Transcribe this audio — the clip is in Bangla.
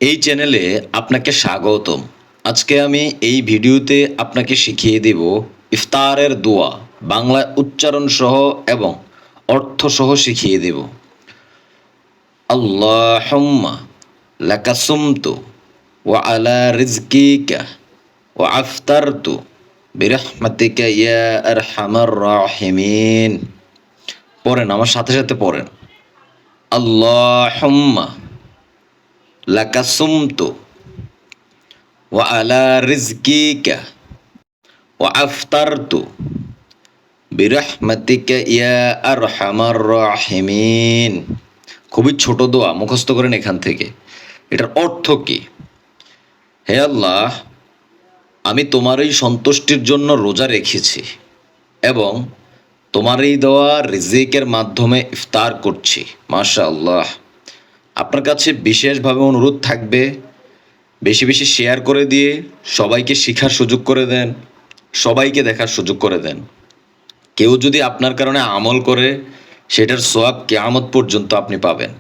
এই চ্যানেলে আপনাকে স্বাগতম। আজকে আমি এই ভিডিওতে আপনাকে শিখিয়ে দেব ইফতারের দোয়া বাংলা উচ্চারণ সহ এবং অর্থ সহ শিখিয়ে দেব। আল্লাহুম্মা লাকা সুমতু ওয়া আলা রিজকিকা ওয়া আফতারতু বিরহমাতিকা ইয়া আরহামার রাহিমিন। পড়েন, আমার সাথে সাথে পড়েন। আল্লাহুম্মা লাকা সুমতু ওয়া আলা রিজকিকা ওয়া আফতারতু বিরহমাতিকা ইয়া আরহামার রাহিমিন। খুবই ছোট দোয়া, মুখস্থ করেন এখান থেকে। এটার অর্থ কি? হে আল্লাহ, আমি তোমার এই সন্তুষ্টির জন্য রোজা রেখেছি এবং তোমার এই দেওয়া রিজিকের মাধ্যমে ইফতার করছি। মাশাআল্লাহ। আপনার কাছে বিশেষভাবে অনুরোধ থাকবে, বেশি বেশি শেয়ার করে দিয়ে সবাইকে শেখার সুযোগ করে দেন, সবাইকে দেখার সুযোগ করে দেন। কেউ যদি আপনার কারণে আমল করে, সেটার সওয়াব কিয়ামত পর্যন্ত আপনি পাবেন।